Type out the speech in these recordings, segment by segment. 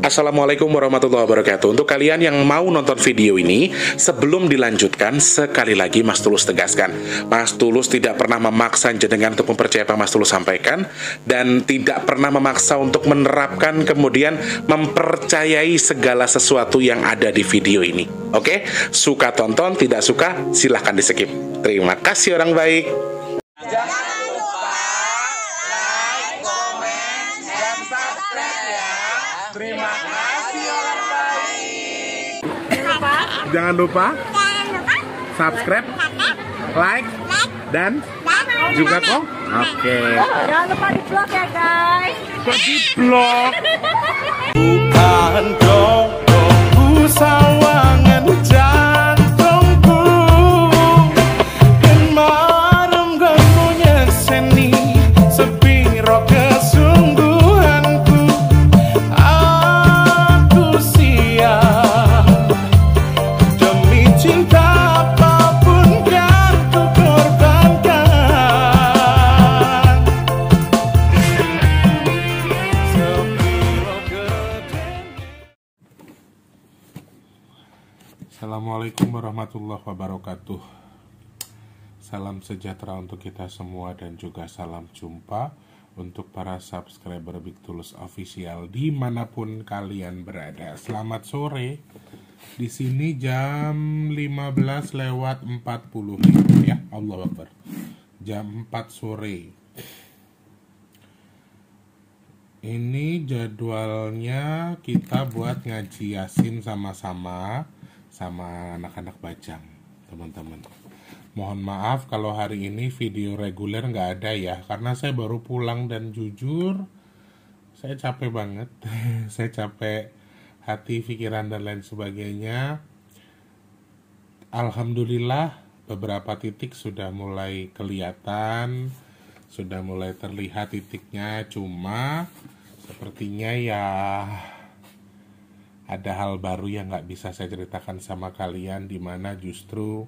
Assalamualaikum warahmatullahi wabarakatuh. Untuk kalian yang mau nonton video ini, sebelum dilanjutkan, sekali lagi Mas Tulus tegaskan, Mas Tulus tidak pernah memaksa jenengan untuk mempercayai apa Mas Tulus sampaikan, dan tidak pernah memaksa untuk menerapkan kemudian mempercayai segala sesuatu yang ada di video ini. Oke? Suka tonton, tidak suka silahkan di skip. Terima kasih orang baik. Jangan lupa like, komen, dan subscribe ya. Terima kasih orang baik. Jangan lupa subscribe, like, dan juga kok. Oke. Jangan lupa di vlog ya guys. Kok di vlog? Bukan dong sawangan jantungku, dan marem gamunya seni sepiro kesungguhanku. Aku siap demi cinta apapun kan ku korbankan. Sepiro gede. Assalamualaikum warahmatullahi wabarakatuh. Salam sejahtera untuk kita semua dan juga salam jumpa untuk para subscriber Big Tulus Official dimanapun kalian berada. Selamat sore. Di sini jam 15:40 ya. Allahu Akbar. Jam 4 sore. Ini jadwalnya kita buat ngaji Yasin sama-sama sama anak-anak Bajang, teman-teman. Mohon maaf kalau hari ini video reguler nggak ada ya, karena saya baru pulang dan jujur saya capek banget. Saya capek hati, pikiran, dan lain sebagainya. Alhamdulillah beberapa titik sudah mulai kelihatan, sudah mulai terlihat titiknya, cuma sepertinya ya ada hal baru yang nggak bisa saya ceritakan sama kalian, di mana justru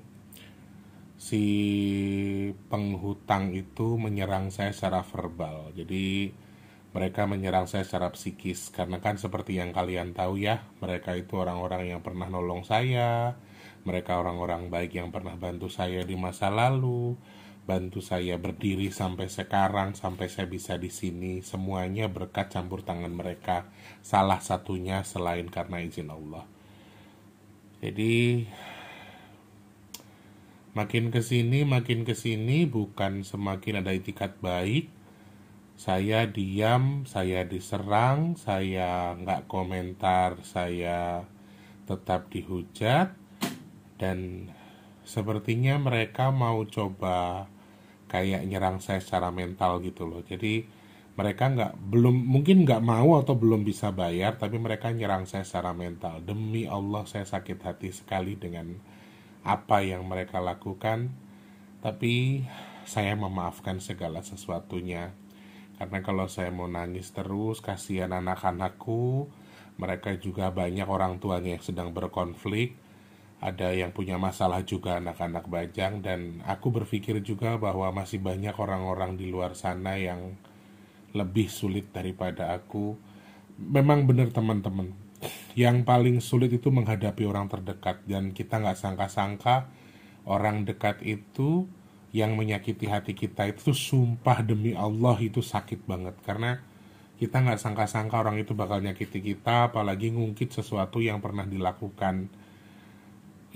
si penghutang itu menyerang saya secara verbal. Jadi mereka menyerang saya secara psikis, karena kan seperti yang kalian tahu ya, mereka itu orang-orang yang pernah nolong saya, mereka orang-orang baik yang pernah bantu saya di masa lalu, bantu saya berdiri sampai sekarang, sampai saya bisa di sini, semuanya berkat campur tangan mereka. Salah satunya selain karena izin Allah. Jadi makin kesini bukan semakin ada itikat baik. Saya diam, saya diserang, saya nggak komentar, saya tetap dihujat, dan sepertinya mereka mau coba kayak nyerang saya secara mental gitu loh. Jadi mereka mungkin nggak mau atau belum bisa bayar, tapi mereka nyerang saya secara mental. Demi Allah saya sakit hati sekali dengan apa yang mereka lakukan, tapi saya memaafkan segala sesuatunya. Karena kalau saya mau nangis terus, kasihan anak-anakku, mereka juga banyak orang tuanya yang sedang berkonflik. Ada yang punya masalah juga anak-anak Bajang, dan aku berpikir juga bahwa masih banyak orang-orang di luar sana yang lebih sulit daripada aku. Memang benar teman-teman, yang paling sulit itu menghadapi orang terdekat, dan kita nggak sangka-sangka orang dekat itu yang menyakiti hati kita itu, sumpah demi Allah itu sakit banget. Karena kita nggak sangka-sangka orang itu bakal nyakiti kita, apalagi ngungkit sesuatu yang pernah dilakukan.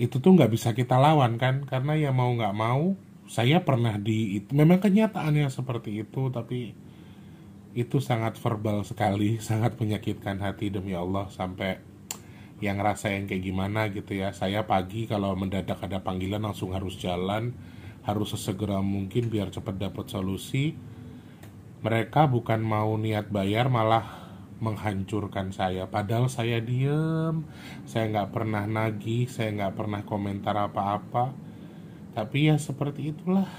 Itu tuh nggak bisa kita lawan kan, karena ya mau nggak mau saya pernah memang kenyataannya seperti itu, tapi itu sangat verbal sekali, sangat menyakitkan hati demi Allah, sampai yang ngerasain kayak gimana gitu ya. Saya pagi kalau mendadak ada panggilan langsung harus jalan, harus sesegera mungkin biar cepat dapat solusi. Mereka bukan mau niat bayar, malah menghancurkan saya. Padahal saya diem, saya nggak pernah nagih, saya nggak pernah komentar apa-apa. Tapi ya seperti itulah.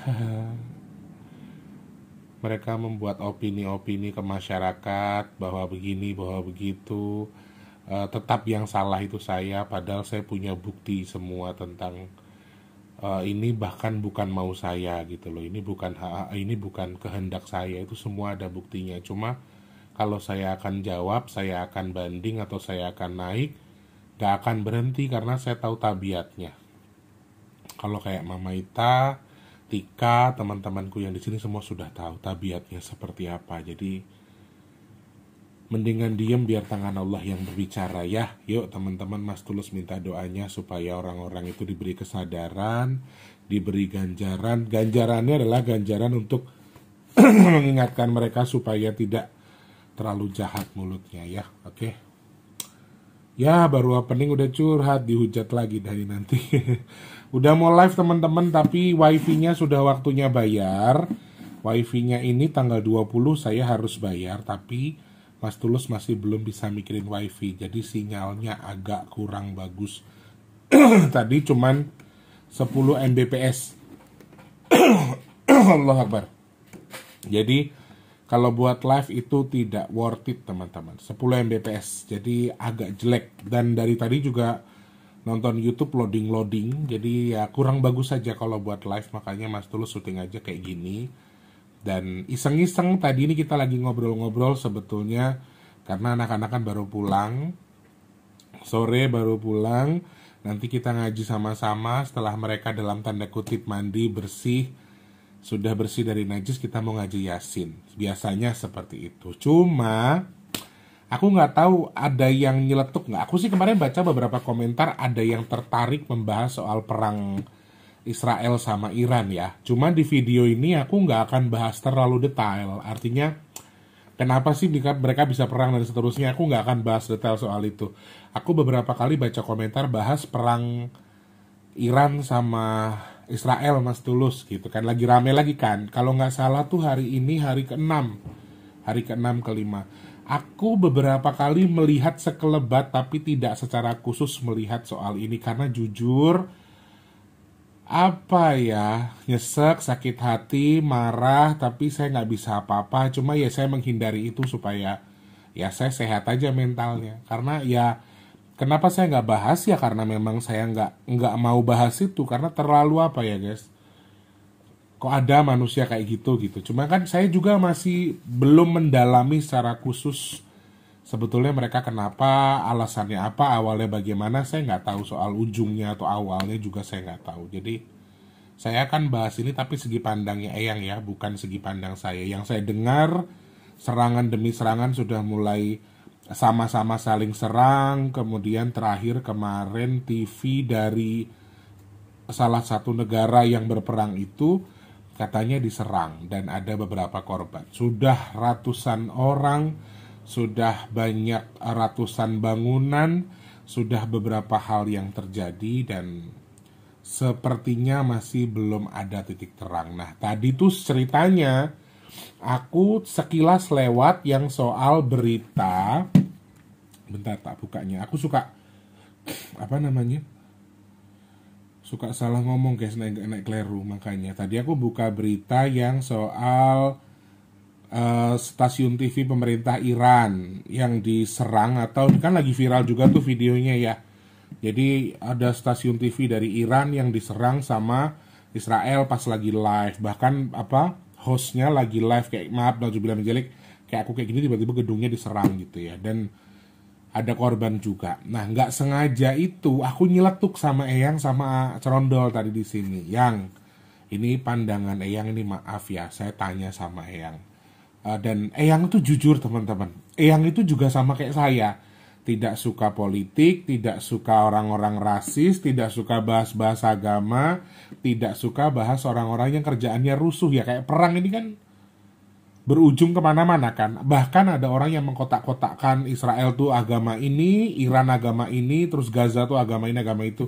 Mereka membuat opini-opini ke masyarakat bahwa begini, bahwa begitu. Tetap yang salah itu saya, padahal saya punya bukti semua tentang ini bahkan bukan mau saya gitu loh, ini bukan kehendak saya, itu semua ada buktinya. Cuma Kalau saya akan jawab, saya akan banding atau saya akan naik, gak akan berhenti karena saya tahu tabiatnya. Kalau kayak Mama Ita, Tika, teman-temanku yang di sini semua sudah tahu tabiatnya seperti apa. Jadi mendingan diem biar tangan Allah yang berbicara ya. Yuk teman-teman, Mas Tulus minta doanya supaya orang-orang itu diberi kesadaran, diberi ganjaran. Ganjarannya adalah ganjaran untuk mengingatkan mereka supaya tidak terlalu jahat mulutnya ya. Oke. Ya baru opening udah curhat, dihujat lagi dari nanti. Udah mau live teman-teman, tapi wifi-nya sudah waktunya bayar. Wifi-nya ini tanggal 20 saya harus bayar, tapi Mas Tulus masih belum bisa mikirin wifi, jadi sinyalnya agak kurang bagus. Tadi cuman 10 Mbps. Allah Akbar. Jadi kalau buat live itu tidak worth it teman-teman. 10 Mbps, jadi agak jelek. Dan dari tadi juga nonton YouTube loading-loading, jadi ya kurang bagus saja kalau buat live. Makanya Mas Tulus syuting aja kayak gini. Dan iseng-iseng tadi ini kita lagi ngobrol-ngobrol sebetulnya karena anak-anak kan baru pulang, sore baru pulang. Nanti kita ngaji sama-sama setelah mereka dalam tanda kutip mandi bersih, sudah bersih dari najis, kita mau ngaji Yasin. Biasanya seperti itu. Cuma aku nggak tahu ada yang nyeletuk nggak. Aku sih kemarin baca beberapa komentar ada yang tertarik membahas soal perang Israel sama Iran ya. Cuma di video ini aku nggak akan bahas terlalu detail. Artinya kenapa sih mereka bisa perang dan seterusnya. Aku nggak akan bahas detail soal itu. Aku beberapa kali baca komentar bahas perang Iran sama Israel Mas Tulus gitu kan. Lagi rame lagi kan. Kalau nggak salah tuh hari ini hari ke-6. Hari ke-6 ke-5. Aku beberapa kali melihat sekelebat tapi tidak secara khusus melihat soal ini. Karena jujur apa ya, nyesek, sakit hati, marah, tapi saya nggak bisa apa-apa. Cuma ya saya menghindari itu supaya ya saya sehat aja mentalnya. Karena ya kenapa saya nggak bahas ya karena memang saya nggak mau bahas itu karena terlalu apa ya guys. Kok ada manusia kayak gitu. Cuma kan saya juga masih belum mendalami secara khusus sebetulnya mereka kenapa, alasannya apa, awalnya bagaimana, saya nggak tahu soal ujungnya atau awalnya juga saya nggak tahu. Jadi saya akan bahas ini tapi segi pandangnya Eyang ya, bukan segi pandang saya. Yang saya dengar serangan demi serangan sudah mulai sama-sama saling serang. Kemudian terakhir kemarin TV dari salah satu negara yang berperang itu katanya diserang dan ada beberapa korban. Sudah ratusan orang, sudah banyak ratusan bangunan, sudah beberapa hal yang terjadi dan sepertinya masih belum ada titik terang. Nah tadi tuh ceritanya aku sekilas lewat yang soal berita. Bentar tak bukanya. Aku suka suka salah ngomong guys, naik keliru. Makanya tadi aku buka berita yang soal stasiun TV pemerintah Iran yang diserang, atau kan lagi viral juga tuh videonya ya. Jadi ada stasiun TV dari Iran yang diserang sama Israel pas lagi live. Bahkan hostnya lagi live kayak maaf nauzubillah min dzalik, kayak aku kayak gini tiba-tiba gedungnya diserang gitu ya. Dan ada korban juga. Nah nggak sengaja itu aku nyeletuk sama Eyang sama Cerondol tadi di sini. Yang ini pandangan Eyang ini maaf ya, saya tanya sama Eyang. Dan Eyang itu jujur teman-teman. Eyang itu juga sama kayak saya. Tidak suka politik, tidak suka orang-orang rasis, tidak suka bahas-bahas agama, tidak suka bahas orang-orang yang kerjaannya rusuh ya. Kayak perang ini kan berujung kemana-mana kan. Bahkan ada orang yang mengkotak-kotakkan Israel tuh agama ini, Iran agama ini, terus Gaza tuh agama ini, agama itu.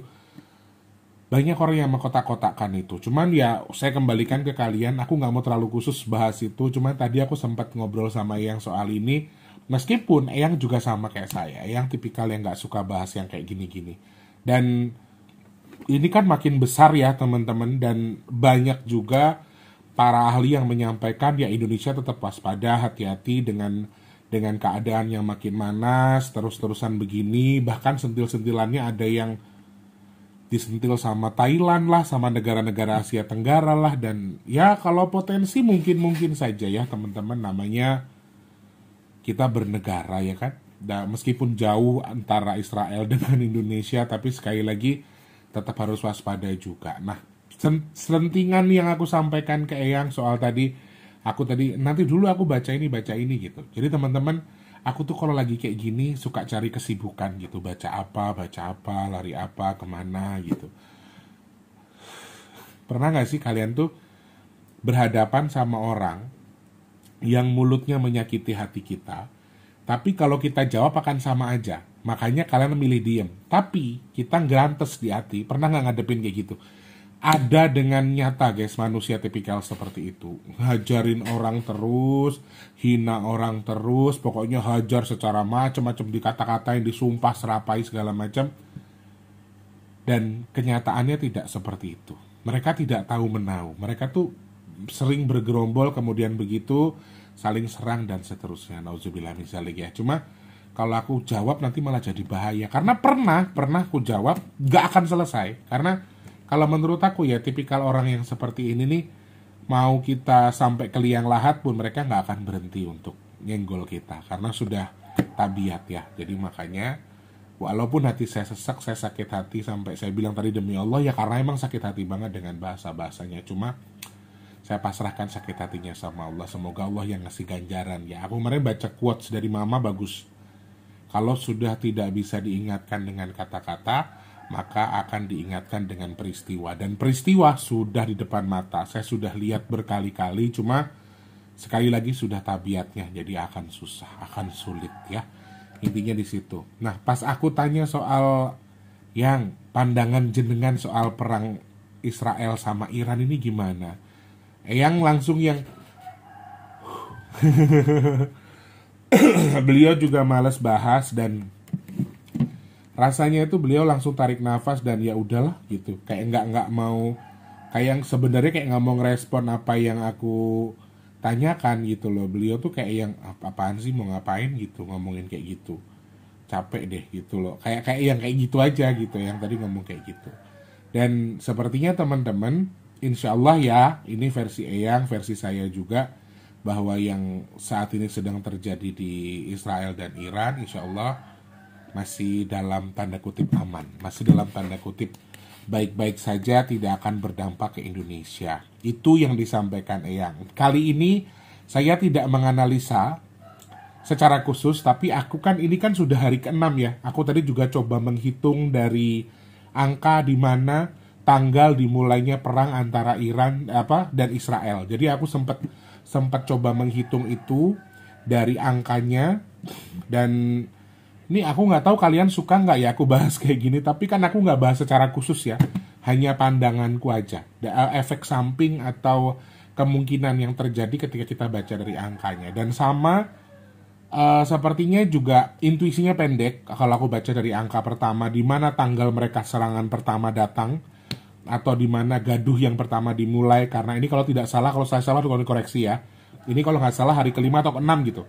Banyak orang yang mengkotak-kotakkan itu. Cuman ya saya kembalikan ke kalian, aku gak mau terlalu khusus bahas itu. Cuman tadi aku sempat ngobrol sama Eyang soal ini. Meskipun Eyang juga sama kayak saya, Eyang tipikal yang gak suka bahas yang kayak gini-gini. Dan ini kan makin besar ya teman-teman. Dan banyak juga para ahli yang menyampaikan ya Indonesia tetap waspada, hati-hati dengan keadaan yang makin manas, terus-terusan begini. Bahkan sentil-sentilannya ada yang disentil sama Thailand lah, sama negara-negara Asia Tenggara lah. Dan ya kalau potensi mungkin saja ya teman-teman, namanya kita bernegara ya kan. Meskipun jauh antara Israel dengan Indonesia, tapi sekali lagi tetap harus waspada juga. Nah, selentingan yang aku sampaikan ke Eyang soal tadi, nanti dulu aku baca ini gitu. Jadi teman-teman, aku tuh kalau lagi kayak gini suka cari kesibukan gitu, baca apa, lari apa, kemana gitu. Pernah gak sih kalian tuh berhadapan sama orang yang mulutnya menyakiti hati kita, tapi kalau kita jawab akan sama aja. Makanya kalian memilih diem. Tapi kita ngerantes di hati. Pernah gak ngadepin kayak gitu? Ada dengan nyata guys, manusia tipikal seperti itu. Hajarin orang terus, hina orang terus, pokoknya hajar secara macam-macam, dikata-katain, disumpah serapai segala macam. Dan kenyataannya tidak seperti itu. Mereka tidak tahu menau. Mereka tuh sering bergerombol, kemudian begitu saling serang dan seterusnya. Nauzubillah min dzalik ya. Cuma kalau aku jawab nanti malah jadi bahaya. Karena pernah aku jawab gak akan selesai. Karena kalau menurut aku ya, tipikal orang yang seperti ini nih, mau kita sampai ke liang lahat pun mereka gak akan berhenti untuk nyenggol kita. Karena sudah tabiat ya. Jadi makanya, walaupun hati saya sesak, saya sakit hati sampai saya bilang tadi demi Allah, ya karena emang sakit hati banget dengan bahasa-bahasanya. Cuma saya pasrahkan sakit hatinya sama Allah. Semoga Allah yang ngasih ganjaran ya. Aku kemarin baca quotes dari mama bagus. Kalau sudah tidak bisa diingatkan dengan kata-kata, maka akan diingatkan dengan peristiwa. Dan peristiwa sudah di depan mata. Saya sudah lihat berkali-kali, cuma sekali lagi sudah tabiatnya. Jadi akan susah, akan sulit ya. Intinya di situ. Nah, pas aku tanya soal yang pandangan jenengan soal perang Israel sama Iran ini gimana? Yang langsung yang beliau juga malas bahas dan rasanya itu beliau langsung tarik nafas dan ya udahlah gitu, kayak nggak mau, kayak yang sebenarnya kayak nggak mau ngerespon apa yang aku tanyakan gitu loh. Beliau tuh kayak yang apaan sih, mau ngapain gitu ngomongin kayak gitu, capek deh gitu loh, kayak yang kayak gitu aja gitu, yang tadi ngomong kayak gitu. Dan sepertinya teman-teman, insya Allah ya, ini versi Eyang, versi saya juga, bahwa yang saat ini sedang terjadi di Israel dan Iran, insya Allah masih dalam tanda kutip aman, masih dalam tanda kutip baik-baik saja, tidak akan berdampak ke Indonesia. Itu yang disampaikan Eyang. Kali ini saya tidak menganalisa secara khusus, tapi aku kan ini kan sudah hari ke-6 ya. Aku tadi juga coba menghitung dari angka di mana tanggal dimulainya perang antara Iran dan Israel. Jadi aku sempat coba menghitung itu dari angkanya, dan ini aku nggak tahu kalian suka nggak ya aku bahas kayak gini, tapi kan aku nggak bahas secara khusus ya, hanya pandanganku aja, efek samping atau kemungkinan yang terjadi ketika kita baca dari angkanya. Dan sama sepertinya juga intuisinya pendek kalau aku baca dari angka pertama, di mana tanggal mereka serangan pertama datang, atau di mana gaduh yang pertama dimulai. Karena ini kalau tidak salah, kalau saya salah tolong dikoreksi ya, ini kalau nggak salah hari ke-5 atau ke-6 gitu.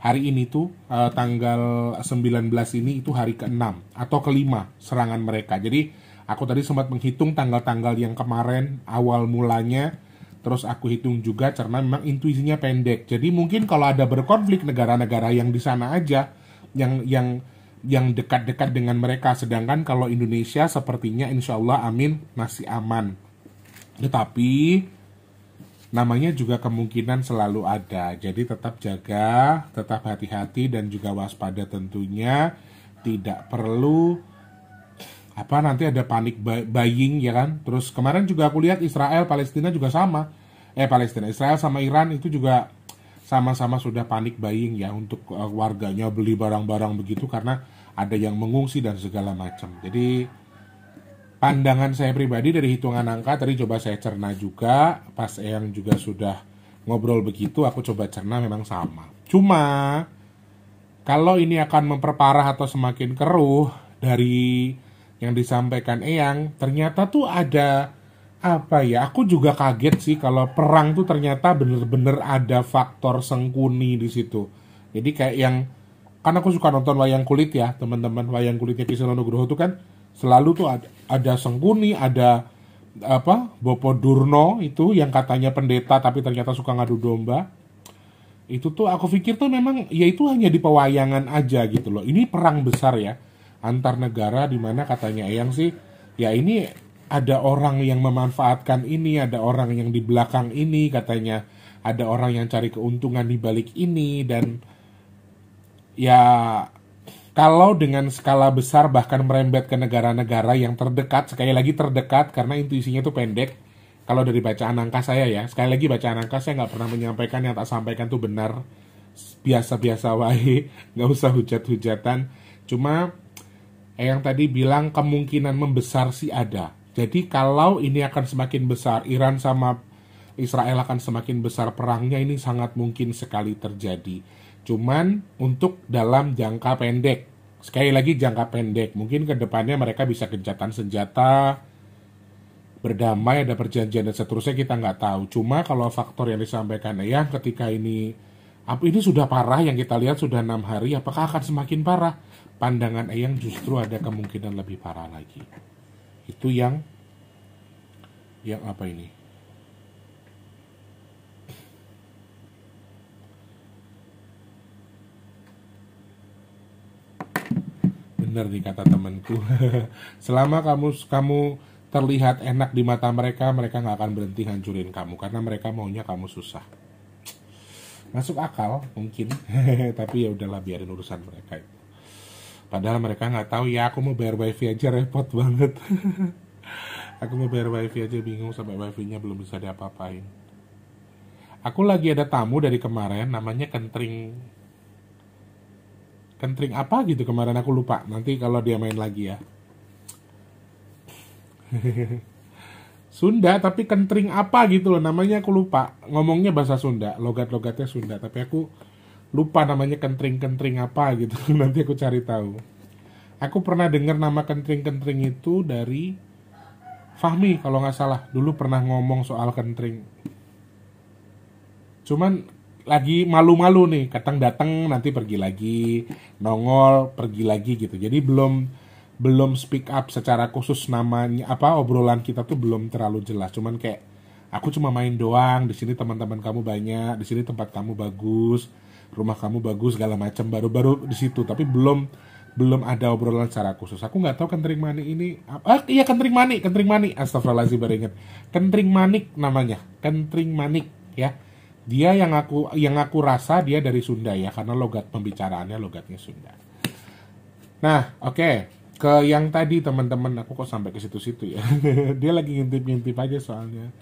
Hari ini tuh tanggal 19 ini itu hari ke-6 atau ke-5 serangan mereka. Jadi aku tadi sempat menghitung tanggal-tanggal yang kemarin awal mulanya, terus aku hitung juga karena memang intuisinya pendek. Jadi mungkin kalau ada berkonflik negara-negara yang di sana aja, yang dekat-dekat dengan mereka. Sedangkan kalau Indonesia sepertinya insya Allah amin masih aman. Tetapi namanya juga kemungkinan selalu ada. Jadi tetap jaga, tetap hati-hati dan juga waspada tentunya. Tidak perlu nanti ada panik buying ya kan. Terus kemarin juga aku lihat Israel Palestina juga sama. Israel sama Iran itu juga sama-sama sudah panik buying ya, untuk warganya beli barang-barang begitu karena ada yang mengungsi dan segala macam. Jadi pandangan saya pribadi dari hitungan angka tadi coba saya cerna juga, pas Eyang juga sudah ngobrol begitu, aku coba cerna memang sama. Cuma kalau ini akan memperparah atau semakin keruh dari yang disampaikan Eyang, ternyata tuh ada aku juga kaget sih kalau perang tuh ternyata bener-bener ada faktor sengkuni di situ. Jadi kayak yang, kan aku suka nonton wayang kulit ya teman-teman, wayang kulitnya Ki Selon Nugroho tuh kan selalu tuh ada sengkuni, ada Bopo Durno itu yang katanya pendeta tapi ternyata suka ngadu domba. Itu tuh aku pikir tuh memang ya itu hanya di pewayangan aja gitu loh. Ini perang besar ya antar negara di mana katanya Eyang sih ya ini ada orang yang memanfaatkan ini, ada orang yang di belakang ini katanya, ada orang yang cari keuntungan di balik ini dan ya kalau dengan skala besar bahkan merembet ke negara-negara yang terdekat, sekali lagi terdekat karena intuisinya tuh pendek. Kalau dari bacaan angka saya ya, sekali lagi bacaan angka saya nggak pernah menyampaikan yang tak sampaikan tuh benar. Biasa-biasa wae, nggak usah hujat-hujatan. Cuma yang tadi bilang kemungkinan membesar sih ada. Jadi kalau ini akan semakin besar, Iran sama Israel akan semakin besar perangnya ini sangat mungkin sekali terjadi. Cuman untuk dalam jangka pendek. Sekali lagi jangka pendek. Mungkin ke depannya mereka bisa gencatan senjata, berdamai, ada perjanjian dan seterusnya kita nggak tahu. Cuma kalau faktor yang disampaikan Eyang ketika ini sudah parah yang kita lihat sudah 6 hari, apakah akan semakin parah? Pandangan Eyang justru ada kemungkinan lebih parah lagi. Itu yang apa ini? Benar nih kata temanku. Selama kamu terlihat enak di mata mereka, mereka nggak akan berhenti hancurin kamu karena mereka maunya kamu susah. Masuk akal mungkin, tapi ya udahlah biarin urusan mereka itu. Padahal mereka nggak tahu ya aku mau bayar wifi aja repot banget. Aku mau bayar wifi aja bingung sampai wifi-nya belum bisa diapa-apain. Aku lagi ada tamu dari kemarin namanya Kentring apa gitu kemarin aku lupa. Nanti kalau dia main lagi ya. Sunda tapi Kentring apa gitu loh namanya aku lupa. Ngomongnya bahasa Sunda, logat-logatnya Sunda tapi aku lupa namanya Kentring apa gitu. Nanti aku cari tahu. Aku pernah dengar nama Kentring itu dari Fahmi kalau nggak salah. Dulu pernah ngomong soal Kentring. Cuman lagi malu-malu nih, kadang datang nanti pergi lagi, nongol pergi lagi gitu. Jadi belum speak up secara khusus namanya obrolan kita tuh belum terlalu jelas. Cuman kayak aku cuma main doang, di sini teman-teman kamu banyak, di sini tempat kamu bagus, rumah kamu bagus segala macam baru-baru di situ, tapi belum ada obrolan secara khusus. Aku nggak tahu Kentring Manik ini iya Kentring Manik. Astagfirullahaladzim baru ingat. Kentring Manik namanya, Kentring Manik ya. Dia yang aku rasa dia dari Sunda ya, karena logat pembicaraannya logatnya Sunda. Nah, oke. Ke yang tadi teman-teman, aku kok sampai ke situ-situ ya. Dia lagi ngintip-ngintip aja soalnya.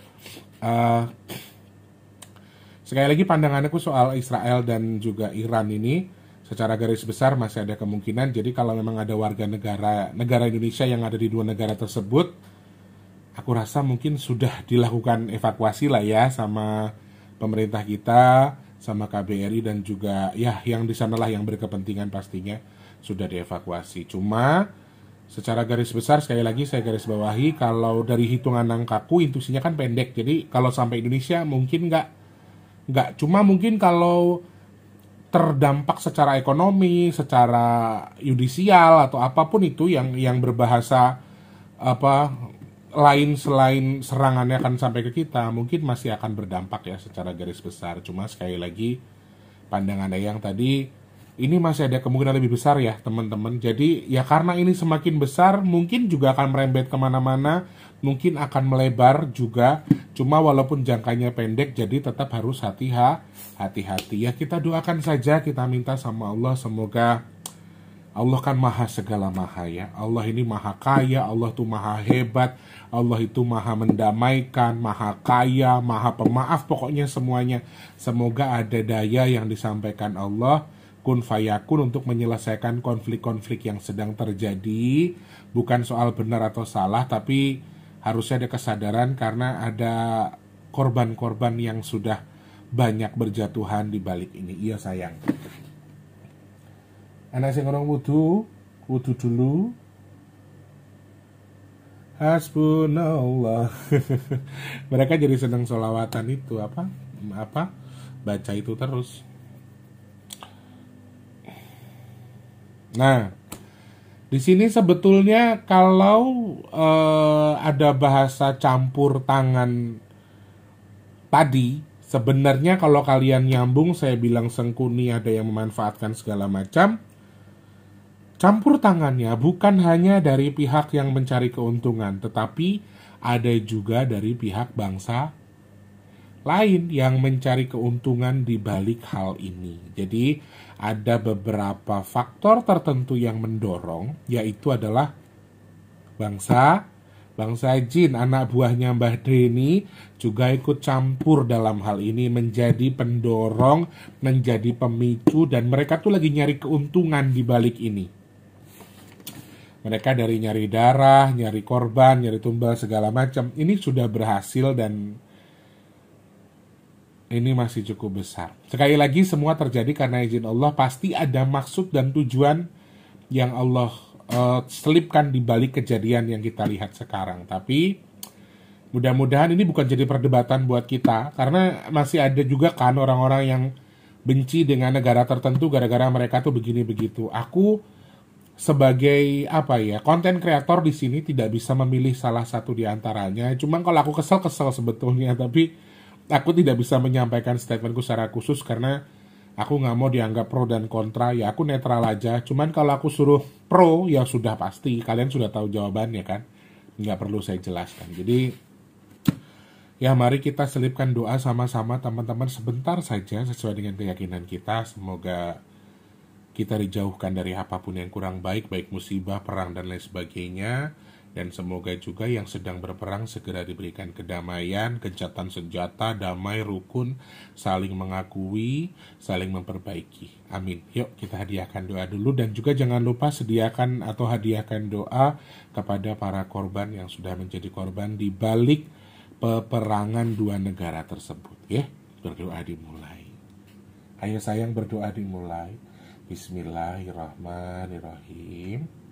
Sekali lagi pandanganku soal Israel dan juga Iran ini secara garis besar masih ada kemungkinan. Jadi kalau memang ada warga negara Indonesia yang ada di dua negara tersebut, aku rasa mungkin sudah dilakukan evakuasi lah ya sama pemerintah kita, sama KBRI dan juga ya yang di sanalah yang berkepentingan pastinya sudah dievakuasi. Cuma secara garis besar sekali lagi saya garis bawahi kalau dari hitungan angkaku intuisinya kan pendek. Jadi kalau sampai Indonesia mungkin nggak cuma mungkin kalau terdampak secara ekonomi, secara yudisial atau apapun itu yang berbahasa lain selain serangannya akan sampai ke kita, mungkin masih akan berdampak ya secara garis besar. Cuma sekali lagi pandangan yang tadi ini masih ada kemungkinan lebih besar ya teman-teman. Jadi ya karena ini semakin besar mungkin juga akan merembet kemana-mana, mungkin akan melebar juga. Cuma walaupun jangkanya pendek jadi tetap harus hati-hati ya. Kita doakan saja, kita minta sama Allah semoga Allah kan maha segala maha ya. Allah ini maha kaya, Allah tuh maha hebat, Allah itu maha mendamaikan, maha kaya, maha pemaaf, pokoknya semuanya. Semoga ada daya yang disampaikan Allah, kun fayakun untuk menyelesaikan konflik-konflik yang sedang terjadi. Bukan soal benar atau salah, tapi harusnya ada kesadaran karena ada korban-korban yang sudah banyak berjatuhan di balik ini. Iya sayang. Anak sing orang wudu dulu. Hasbunallah. Mereka jadi senang sholawatan itu baca itu terus. Nah, di sini sebetulnya kalau ada bahasa campur tangan tadi Sebenarnya kalau kalian nyambung, saya bilang Sengkuni ada yang memanfaatkan segala macam. Campur tangannya bukan hanya dari pihak yang mencari keuntungan, tetapi ada juga dari pihak bangsa lain yang mencari keuntungan di balik hal ini. Jadi ada beberapa faktor tertentu yang mendorong, yaitu adalah bangsa jin, anak buahnya Mbah Deni juga ikut campur dalam hal ini, menjadi pendorong, menjadi pemicu, dan mereka tuh lagi nyari keuntungan di balik ini. Mereka dari nyari darah, nyari korban, nyari tumbal segala macam. Ini sudah berhasil dan ini masih cukup besar. Sekali lagi semua terjadi karena izin Allah, pasti ada maksud dan tujuan yang Allah selipkan di balik kejadian yang kita lihat sekarang. Tapi mudah-mudahan ini bukan jadi perdebatan buat kita, karena masih ada juga kan orang-orang yang benci dengan negara tertentu gara-gara mereka tuh begini begitu. Aku sebagai konten kreator di sini tidak bisa memilih salah satu di antaranya. Cuman kalau aku kesel sebetulnya, tapi aku tidak bisa menyampaikan statementku secara khusus karena aku nggak mau dianggap pro dan kontra. Ya aku netral aja. Cuman kalau aku suruh pro, ya sudah pasti kalian sudah tahu jawabannya kan. Nggak perlu saya jelaskan. Jadi ya mari kita selipkan doa sama-sama teman-teman sebentar saja sesuai dengan keyakinan kita. Semoga kita dijauhkan dari apapun yang kurang baik, baik musibah, perang, dan lain sebagainya. Dan semoga juga yang sedang berperang segera diberikan kedamaian, gencatan senjata, damai, rukun, saling mengakui, saling memperbaiki. Amin. Yuk kita hadiahkan doa dulu, dan juga jangan lupa sediakan atau hadiahkan doa kepada para korban yang sudah menjadi korban di balik peperangan dua negara tersebut. Ya, berdoa dimulai. Ayo sayang, berdoa dimulai. Bismillahirrahmanirrahim.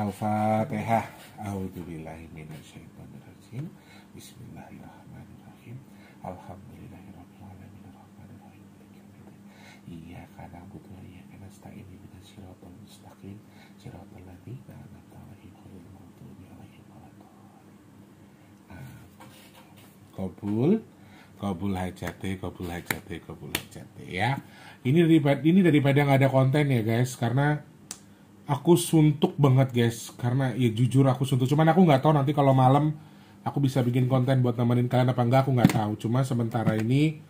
Al-Fatihah. A'udzubillahi minasyaitonirrajim. Bismillahirrahmanirrahim. Alhamdulillahirabbil alamin arrahmanirrahim maliki yaumiddin. Iyyaka na'budu wa iyyaka nasta'in ihdinas siratal mustaqim siratal ladzina an'amta 'alaihim ghairil maghdubi 'alaihim waladdallin. Kabul hajate ya. Ini daripada nggak ada konten ya guys, karena aku suntuk banget guys, karena ya jujur aku suntuk. Cuman aku nggak tahu nanti kalau malam aku bisa bikin konten buat nemenin kalian apa enggak, aku nggak tahu. Cuma sementara ini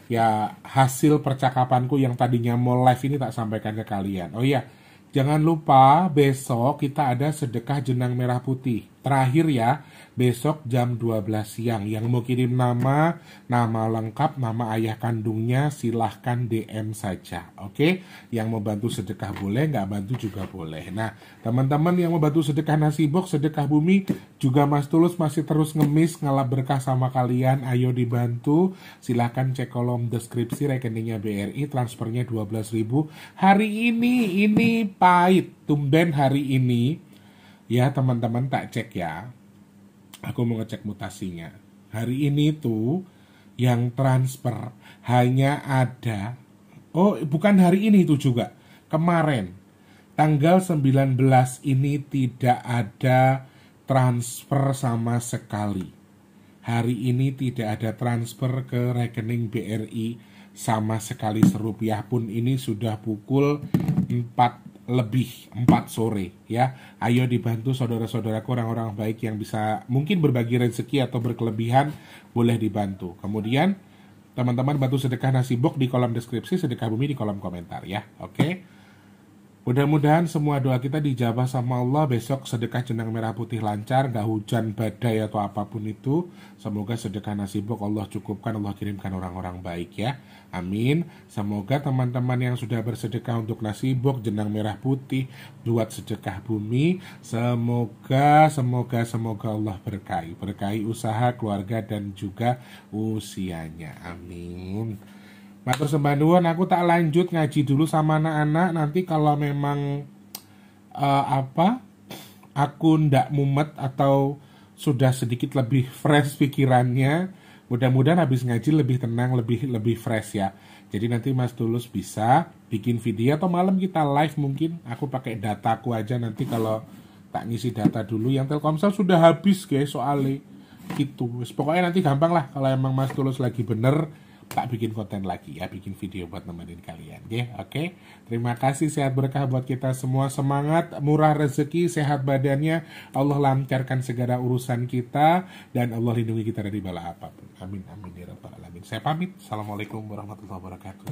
ya hasil percakapanku yang tadinya mau live ini tak sampaikan ke kalian. Oh iya, jangan lupa besok kita ada sedekah jenang merah putih. Terakhir ya, besok jam 12 siang. Yang mau kirim nama lengkap, nama ayah kandungnya, silahkan DM saja. Oke? Yang mau bantu sedekah boleh, nggak bantu juga boleh. Nah, teman-teman yang mau bantu sedekah nasi box, sedekah bumi, juga Mas Tulus masih terus ngemis, ngalap berkah sama kalian. Ayo dibantu. Silahkan cek kolom deskripsi rekeningnya BRI, transfernya 12.000. Hari ini pahit. Tumben hari ini. Ya teman-teman, tak cek ya. Aku mau ngecek mutasinya. Hari ini tuh yang transfer hanya ada. Oh, bukan hari ini itu juga. Kemarin tanggal 19 ini tidak ada transfer sama sekali. Hari ini tidak ada transfer ke rekening BRI sama sekali serupiah pun. Ini sudah pukul 4 sore ya. Ayo dibantu saudara-saudaraku, orang-orang baik yang bisa mungkin berbagi rezeki atau berkelebihan, boleh dibantu. Kemudian teman-teman bantu sedekah nasi box di kolom deskripsi, sedekah bumi di kolom komentar ya. Oke. Mudah-mudahan semua doa kita dijabah sama Allah. Besok sedekah jenang merah putih lancar, gak hujan, badai atau apapun itu. Semoga sedekah nasibok Allah cukupkan, Allah kirimkan orang-orang baik ya. Amin. Semoga teman-teman yang sudah bersedekah untuk nasibok, jenang merah putih, buat sedekah bumi, semoga Allah berkahi usaha, keluarga dan juga usianya. Amin. Matur sembah nuwun, aku tak lanjut ngaji dulu sama anak-anak. Nanti kalau memang aku ndak mumet atau sudah sedikit lebih fresh pikirannya, mudah-mudahan habis ngaji lebih tenang, lebih fresh ya. Jadi nanti Mas Tulus bisa bikin video atau malam kita live mungkin. Aku pakai dataku aja nanti kalau tak ngisi data dulu. Yang Telkomsel sudah habis guys soalnya gitu. Pokoknya nanti gampang lah kalau emang Mas Tulus lagi bener. Tak bikin konten lagi ya, bikin video buat nemenin kalian ya. Oke. Terima kasih, sehat berkah buat kita semua, semangat, murah rezeki, sehat badannya, Allah lancarkan segala urusan kita dan Allah lindungi kita dari bala apapun. Amin amin ya rabbal alamin. Saya pamit. Assalamualaikum warahmatullahi wabarakatuh.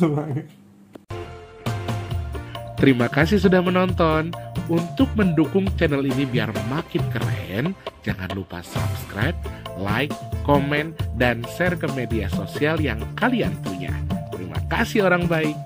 Semangat. Terima kasih sudah menonton. Untuk mendukung channel ini biar makin keren, jangan lupa subscribe, like, komen, dan share ke media sosial yang kalian punya. Terima kasih orang baik.